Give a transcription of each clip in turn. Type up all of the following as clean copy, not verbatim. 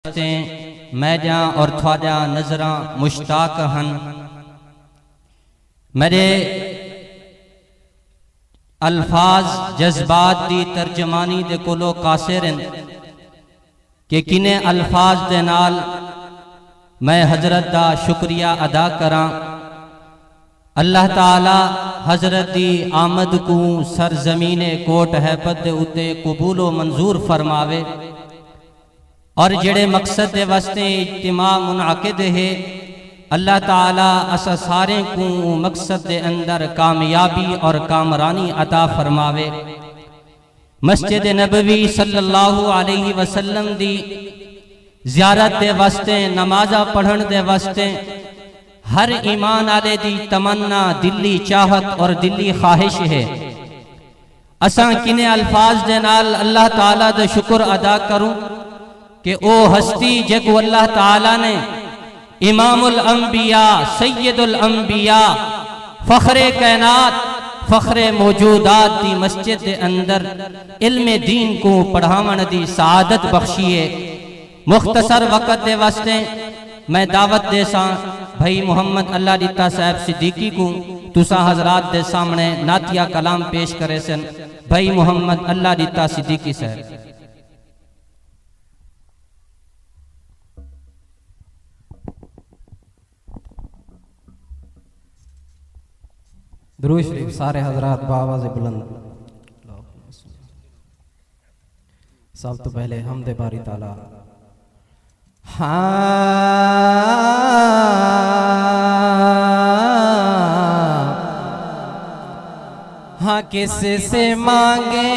Major और ख्वाजा नजरा मुश्ताक हन। मेरे अल्फाज जज्बात दी तर्जमानी दे कोलो कासिर कि किने अल्फाज दे नाल मैं हजरत दा शुक्रिया अदा करा। अल्लाह ताला हजरत दी आमद को सरजमीने कोट हैबत दे उत्ते कबूलो मंजूर फरमावे और जेड़े मकसद दे वास्ते इज्तिमा मुनाकिद है अल्लाह ताला असा सारे को मकसद दे अंदर कामयाबी और कामरानी अता फरमावे। मस्जिद नबवी सल्लल्लाहु अलैहि वसल्लम दी ज़ियारत दे वास्ते नमाजा पढ़न दे वास्ते हर ईमान आले दी तमन्ना दिली चाहत और दिली ख्वाहिश है। असा किने अल्फाज दे नाल अल्लाह ताला दे शुक्र अदा करूं कि ओ हस्ती जको अल्लाह ताला ने इमामुल अंबिया सैयदुल अंबिया फखरे कायनात फखरे मौजूदात दी मस्जिद दे अंदर इल्मे दीन को पढ़ावन दी सादत बख्शिए। मुख्तसर वक़्त दे वास्ते मैं दावत दे सा भाई मोहम्मद अल्लाह दिता साहब सिद्दीकी को तुसा हजरात दे सामने नातिया कलाम पेश करे सन। भाई मोहम्मद अल्लाह दिता सिद्दीकी साहब। दुरूद शरीफ सारे हजरात बावाज़ बुलंद। सब तो पहले हमदे बारी ताला। हाँ किस से मांगे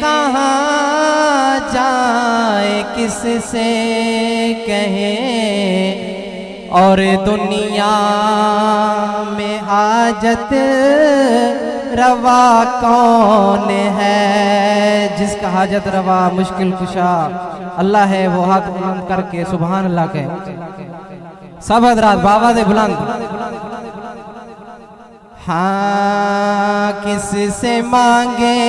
कहाँ जाए किस से कहें और दुनिया में हाजत रवा कौन है। जिसका हाजत रवा मुश्किल कुशा अल्लाह है वो हाथ बुलंद करके सुभान अल्लाह के सब हजरात बाबा दे बुलंद। हाँ किस से मांगे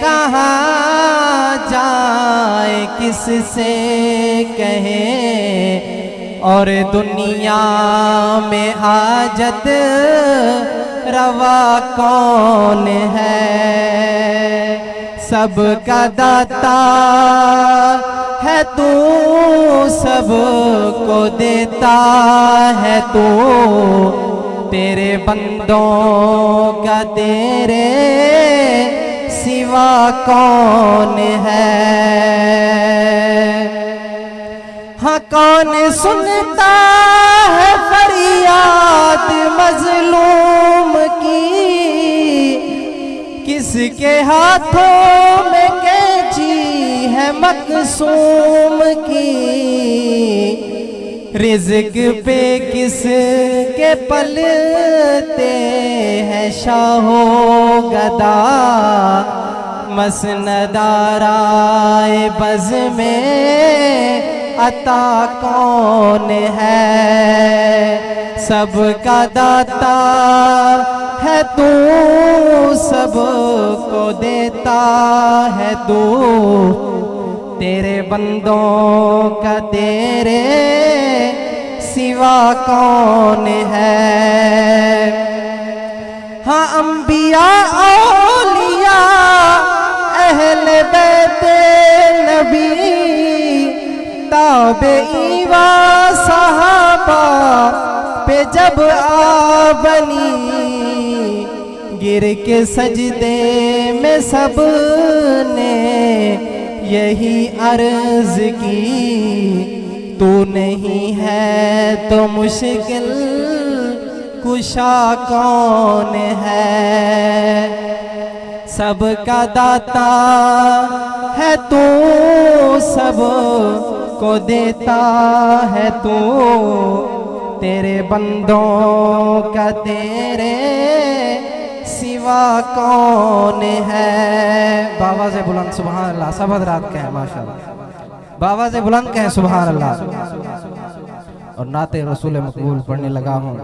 कहाँ जाए किस से कहे और दुनिया में हाजत रवा कौन है। सबका दाता है तू सबको देता है तू तेरे बंदों का तेरे सिवा कौन है। हाँ कौन सुनता है फरियाद मजलूम की किसके हाथों में कैंची है मकसूम की। रिज़्क पे किसके पलते हैं शाहो गदा मसनदाराए बज़ में अता कौन है। सबका दाता है तू सबको देता है तू तेरे बंदों का तेरे सिवा कौन है। हाँ अंबिया औलिया अहले बैते नबी ताबेईवा सहाबा पे जब आ बनी गिर के सजदे में सब ने यही अर्ज की तू नहीं है तो मुश्किल कुशा कौन है। सबका दाता है तू सब को देता है तू तेरे बंदों का तेरे सिवा कौन है। बाबा से बुलंद सुभान अल्लाह। सब हज़रात कहें माशाअल्लाह। बाबा से बुलंद कहें सुभान अल्लाह। और नाते रसूल मकबूल पढ़ने लगा हूँ।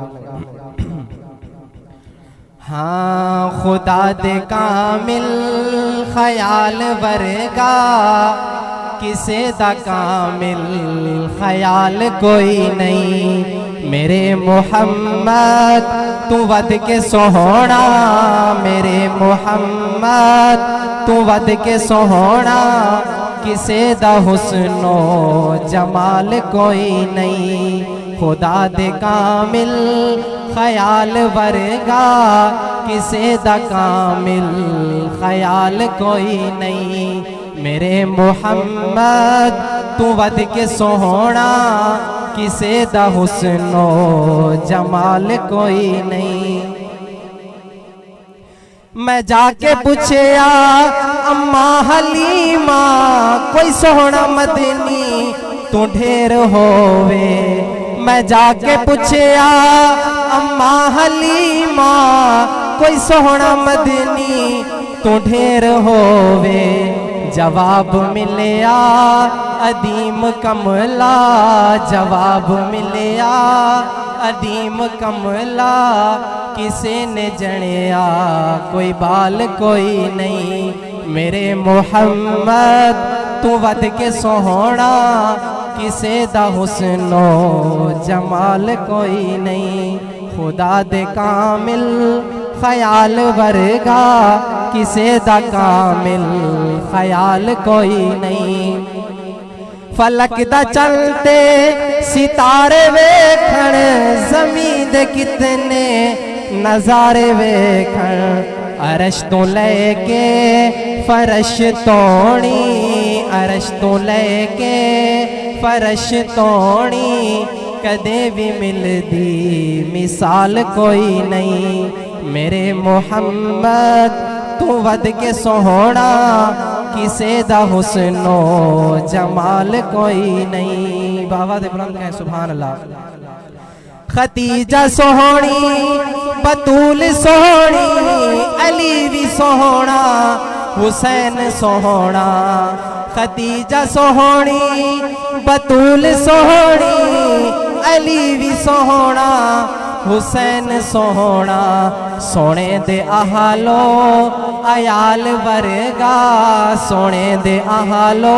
हाँ खुदा दे कामिल ख्याल वर्गा किसे दा कामिल ख्याल कोई नहीं। मेरे मुहम्मद तू वध के सोहना, मेरे मुहम्मद तू वध के सोहना, किसे दा हुस्नो जमाल कोई नहीं। खुदा दे कामिल ख्याल वर्गा, किसे दा कामिल ख्याल कोई नहीं। मेरे मुहम्मद तू वध के सोहना, किसे दा हुस्नो जमाल कोई नहीं। मैं जाके पूछया अम्मा हलीमा, कोई सोहना मदनी तू ढेर होवे। मैं जाके पूछया अम्मा हलीमा, कोई सोहना मदनी तू ढेर होवे। जवाब मिलया अदीम कमला, जवाब मिलया अदीम कमला, किसे ने जणिया कोई बाल कोई नहीं। मेरे मुहम्मद तू वध के सोहना, किसे दा हुस्नो जमाल कोई नहीं। खुदा दे कामिल ख्याल वर्गा, किसे दा कामिल ख्याल कोई नहीं। फलक दा चलते सितारे वेखण, ज़मीन दे कितने नज़ारे वेखण। अरश तो लेके फरश तोड़ी, अरश तो लेके फरश तोड़ी, कदे भी मिलदी मिसाल कोई नहीं। मेरे मुहम्मद तू वध के सोहना, किसे दा हुस्नो जमाल कोई नहीं। बाबा दे बुलंद कहे सुभान अल्लाह। खतीजा सोहनी, बतूल सोहनी, अली भी सोहना, हुसैन सोहना। खतीजा सोहनी, बतूल सोहनी, अली भी सोहना, हुसैन सोहना। सोने दे आहालो अयाल वर्गा, सोने दे आहालो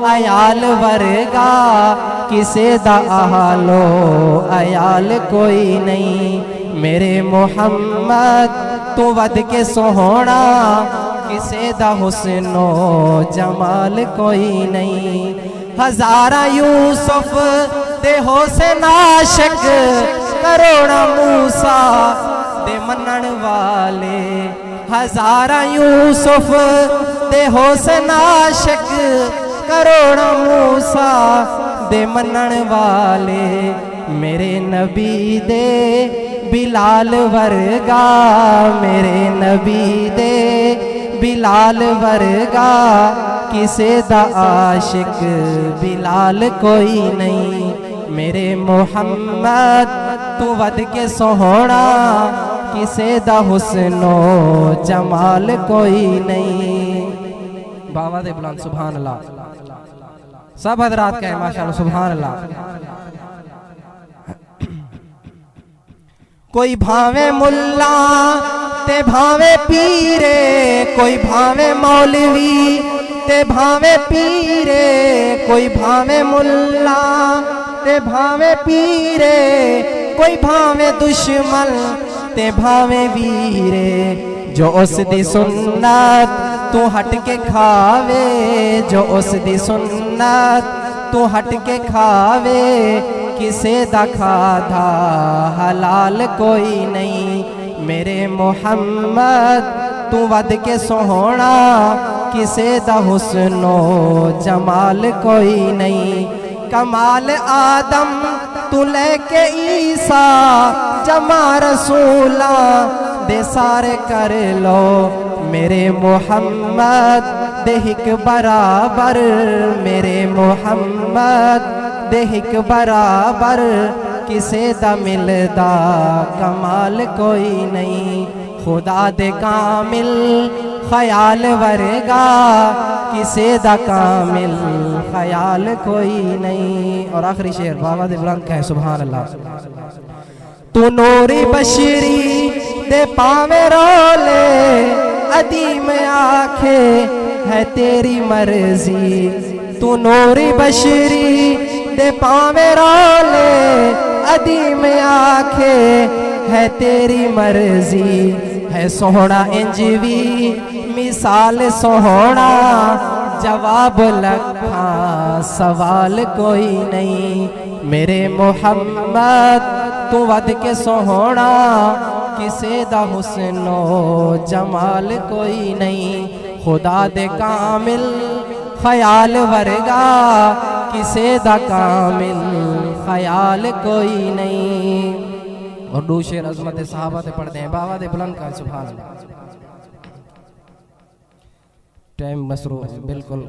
अयाल वर्गा, किसे दा आहालो अयाल कोई नहीं। मेरे मुहम्मद तू वध के सोहना, किसे दा हुस्नो जमाल कोई नहीं। हजारा यूसुफ दे हुसैन आशिक, करोड़ा मूसा दे मनन वाले। हजारा यूसुफ दे हुसैन आशिक, करोड़ा मूसा दे मनन वाले। मेरे नबी दे बिलाल वर्गा, मेरे नबी दे बिलाल वर्गा, किसे दा आशिक बिलाल कोई नहीं। मेरे मुहम्मद तू वध के सोहना, किसे दा हुस्नो जमाल कोई नहीं। बाबा दे बुलंद सुभान अल्लाह। सब हजरात कहे माशाअल्लाह सुभान अल्लाह। कोई भावे मुल्ला ते भावे पीरे, कोई भावे मौलवी ते भावे पीरे, कोई भावे मुल्ला ते भावे पीरे, कोई भावे दुश्मन ते भावे वीरे। जो उस दी सुन्नत तू हट के खावे, जो उस दी सुन्नत तू हट के खावे, किसे दा खाधा हलाल कोई नहीं। मेरे मुहम्मद तू वध के सोहना, किसे दा हुस्नो जमाल कोई नहीं। कमाल आदम तू लेके ईसा, जमा रसूला दे सारे कर लो। मेरे मुहम्मद दे हिक बराबर, मेरे मुहम्मद दे हिक बराबर, किसे दा मिलदा कमाल कोई नहीं। खुदा दे कामिल ख्याल वर्गा, किसे दा कामिल ख्याल कोई नहीं। और आखिरी शेर बाबा दे बुलंद कहे सुभान अल्लाह। तू नूरी बशरी दे पावे रोले, अदीम आखे है तेरी मर्जी। तू नूरी बशरी दे पावे रोले अदी में आखे है तेरी मर्जी है सोहना इंजवी मिसाल सोहना जवाब लखा सवाल कोई नहीं मेरे मोहम्मद तू वध के सोहना किसे दा हुस्नो जमाल कोई नहीं खुदा दे कामिल ख्याल वर्गा किसे दा कामिल ख्याल कोई नहीं। और दो शेर अजमत सहाबा ते पढ़ते हैं बाबा दे बुलंद का सुभान अल्लाह। टाइम मसरूफ बिल्कुल